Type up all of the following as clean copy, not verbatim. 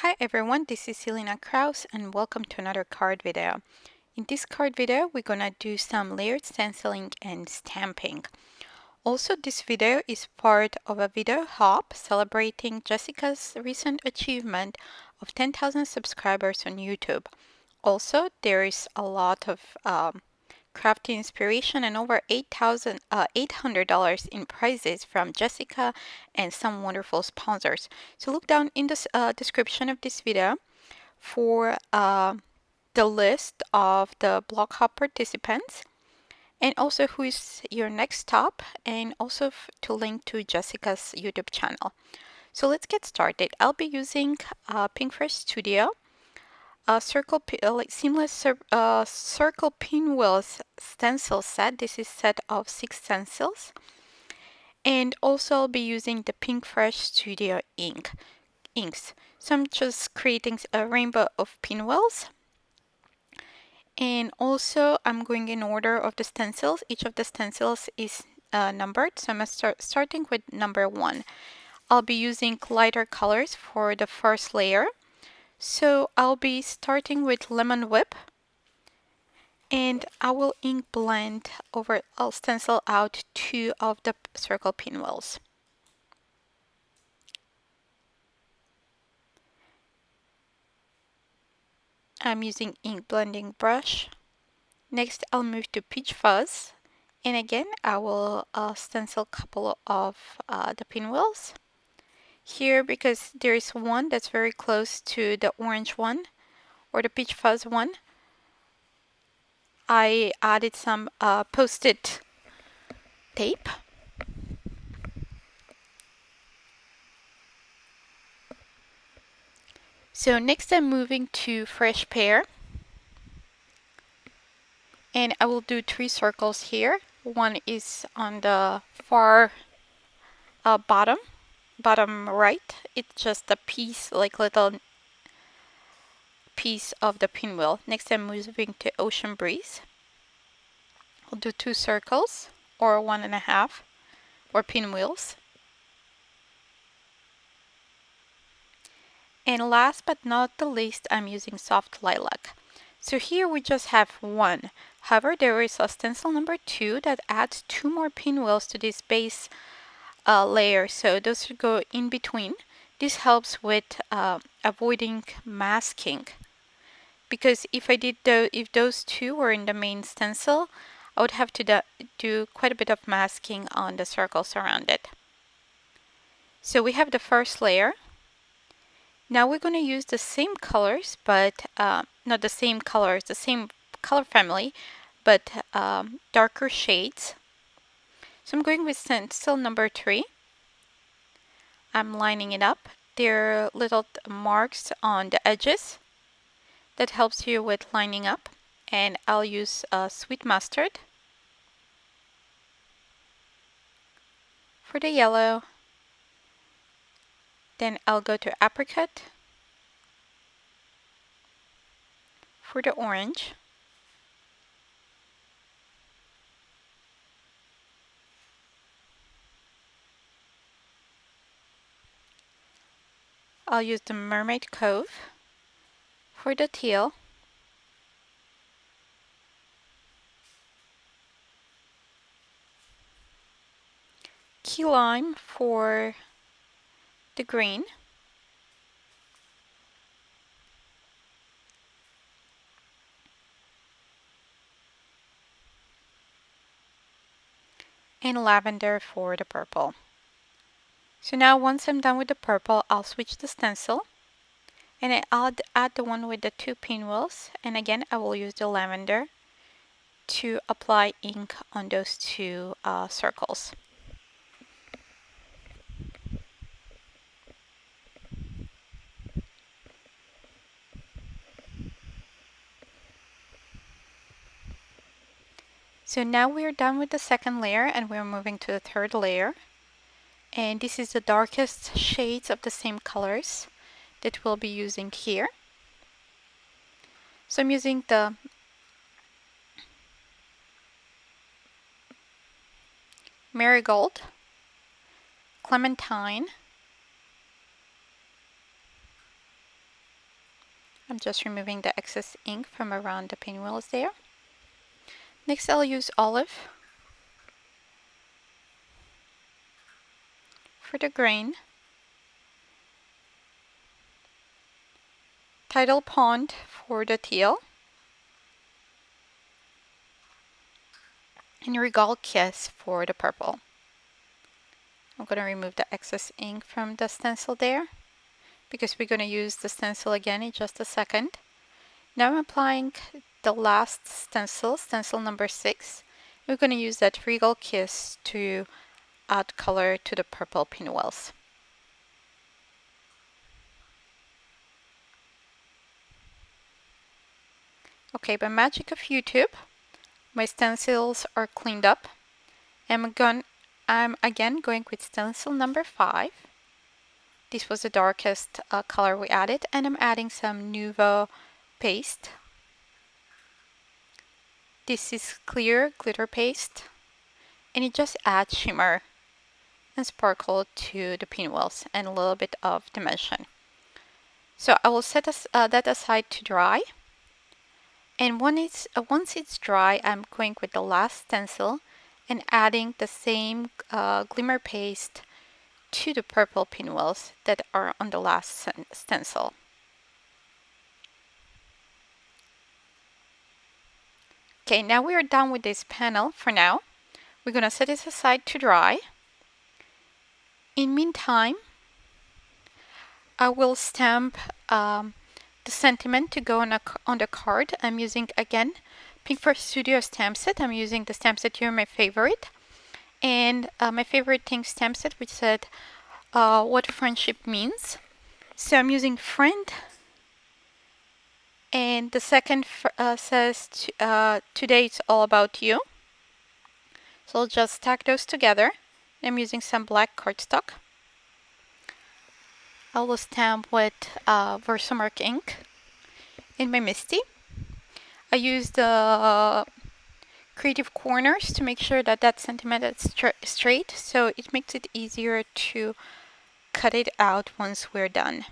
Hi everyone, this is Selena Kraus and welcome to another card video. In this card video, we're gonna do some layered stenciling and stamping. Also, this video is part of a video hop celebrating Jessica's recent achievement of 10,000 subscribers on YouTube. Also, there is a lot of crafty inspiration and over $800 in prizes from Jessica and some wonderful sponsors. So look down in the description of this video for the list of the blog hop participants and also who is your next stop, and also to link to Jessica's YouTube channel. So let's get started. I'll be using Pinkfresh Studio, a seamless circle pinwheels stencil set. This is set of 6 stencils. And also I'll be using the Pinkfresh Studio inks. So I'm just creating a rainbow of pinwheels. And also I'm going in order of the stencils. Each of the stencils is numbered. So I'm starting with number 1. I'll be using lighter colors for the first layer. So I'll be starting with Lemon Whip. And I will ink blend over, I'll stencil out 2 of the circle pinwheels. I'm using ink blending brush. Next, I'll move to Peach Fuzz. And again, I will stencil a couple of the pinwheels. Here, because there is one that's very close to the orange one, or the Peach Fuzz one, I added some post-it tape. So next I'm moving to Fresh Pear. And I will do 3 circles here. One is on the far bottom right. It's just a piece, like little piece of the pinwheel. Next I'm moving to Ocean Breeze. I'll do 2 circles, or 1.5, or pinwheels. And last but not the least, I'm using Soft Lilac. So here we just have 1. However, there is a stencil number 2 that adds 2 more pinwheels to this base layer. So those should go in between. This helps with avoiding masking. Because if if those 2 were in the main stencil, I would have to do quite a bit of masking on the circles around it. So we have the first layer. Now we're going to use the same colors, but not the same colors, the same color family, but darker shades. So I'm going with stencil number 3. I'm lining it up. There are little marks on the edges that helps you with lining up. And I'll use Sweet Mustard for the yellow. Then I'll go to Apricot for the orange. I'll use the Mermaid Cove for the teal. Key Lime for the green. And lavender for the purple. So now once I'm done with the purple, I'll switch the stencil and I'll add the one with the 2 pinwheels, and again I will use the lavender to apply ink on those 2 circles. So now we're done with the second layer and we're moving to the third layer. And this is the darkest shades of the same colors that we'll be using here. So I'm using the Marigold, Clementine, I'm just removing the excess ink from around the pinwheels there. Next, I'll use olive for the grain, tidal pond for the teal, and regal kiss for the purple. I'm going to remove the excess ink from the stencil there because we're going to use the stencil again in just a second. Now I'm applying the last stencil, stencil number 6. We're going to use that regal kiss to add color to the purple pinwheels. Okay, by magic of YouTube, my stencils are cleaned up. I'm again going with stencil number 5. This was the darkest color we added, and I'm adding some Nuvo paste. This is clear glitter paste, and it just adds shimmer and sparkle to the pinwheels and a little bit of dimension. So I will set that aside to dry. And once it's dry, I'm going with the last stencil and adding the same glimmer paste to the purple pinwheels that are on the last stencil. Okay, now we are done with this panel for now. We're going to set this aside to dry. In meantime, I will stamp the sentiment to go on the card. I'm using, again, Pinkfresh Studio stamp set. I'm using the stamp set here, my favorite. And my favorite thing stamp set, which said what friendship means. So I'm using friend. And the second says, today it's all about you. So I'll just stack those together. I'm using some black cardstock. I will stamp with Versamark ink in my Misty. I use the creative corners to make sure that that sentiment is straight, so it makes it easier to cut it out once we're done.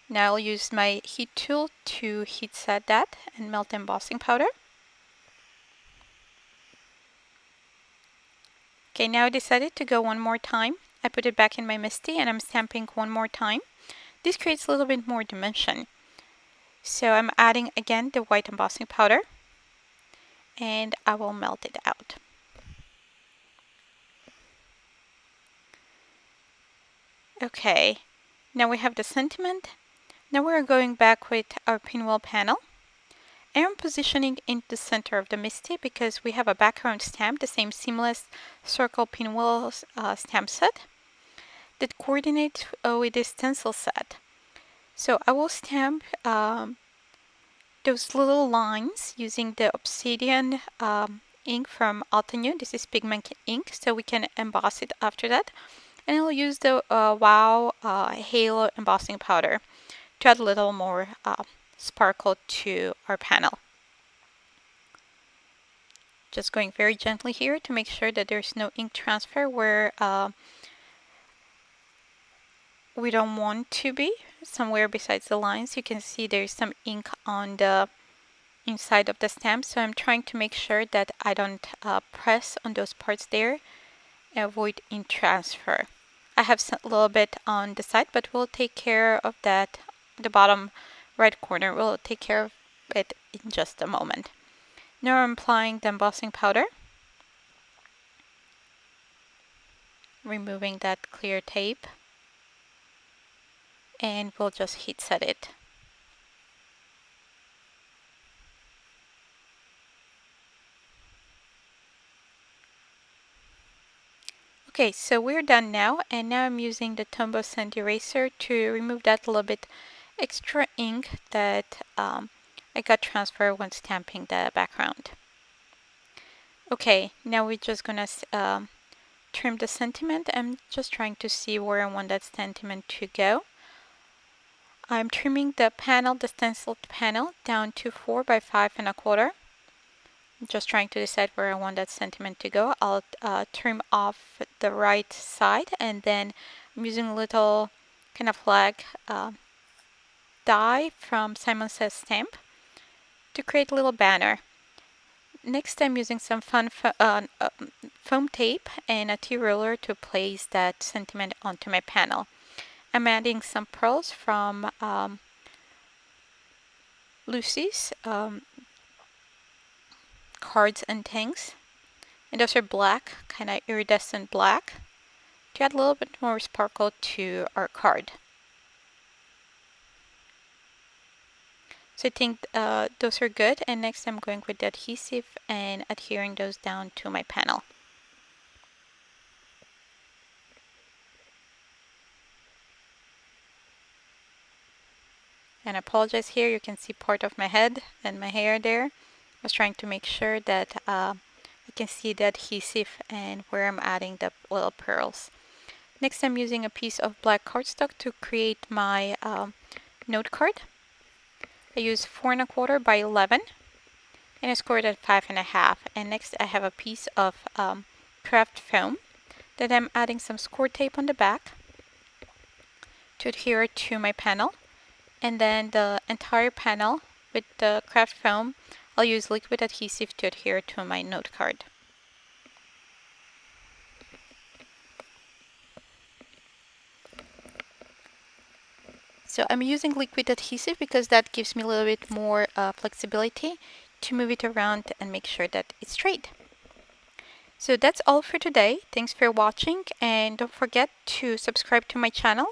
Now I'll use my heat tool to heat set that and melt embossing powder. Okay, now I decided to go one more time. I put it back in my Misty and I'm stamping one more time. This creates a little bit more dimension. So I'm adding again the white embossing powder and I will melt it out. Okay, now we have the sentiment. Now we're going back with our pinwheel panel. And I'm positioning in the center of the Misty because we have a background stamp, the same seamless circle pinwheels stamp set that coordinates with this stencil set. So I will stamp those little lines using the obsidian ink from Altenew. This is pigment ink, so we can emboss it after that. And I'll use the Wow Halo embossing powder to add a little more sparkle to our panel. Just going very gently here to make sure that there's no ink transfer where we don't want to be. Somewhere besides the lines, you can see there's some ink on the inside of the stamp, so I'm trying to make sure that I don't press on those parts there and avoid ink transfer. I have a little bit on the side, but we'll take care of that. The bottom right corner, we'll take care of it in just a moment. Now I'm applying the embossing powder, removing that clear tape, and we'll just heat set it. Okay, so we're done now, and now I'm using the Tombow Sand Eraser to remove that little bit extra ink that I got transferred when stamping the background. Okay, now we're just gonna trim the sentiment. I'm just trying to see where I want that sentiment to go. I'm trimming the panel, the stenciled panel, down to 4 by 5.25. Just trying to decide where I want that sentiment to go. I'll trim off the right side, and then I'm using a little kind of flag die from Simon Says stamp to create a little banner. Next, I'm using some fun foam tape and a T-roller to place that sentiment onto my panel. I'm adding some pearls from Lucy's Cards and Things. And those are black, kind of iridescent black, to add a little bit more sparkle to our card. So I think those are good. And next I'm going with the adhesive and adhering those down to my panel. And I apologize here, you can see part of my head and my hair there. I was trying to make sure that I can see the adhesive and where I'm adding the little pearls. Next I'm using a piece of black cardstock to create my note card. I use 4 1/4 by 11 and I scored at 5 1/2. And next I have a piece of craft foam that I'm adding some score tape on the back to adhere to my panel. And then the entire panel with the craft foam, I'll use liquid adhesive to adhere to my note card. So I'm using liquid adhesive because that gives me a little bit more flexibility to move it around and make sure that it's straight. So that's all for today. Thanks for watching, and don't forget to subscribe to my channel.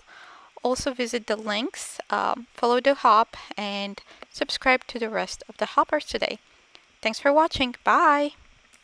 Also visit the links, follow the hop, and subscribe to the rest of the hoppers today. Thanks for watching. Bye!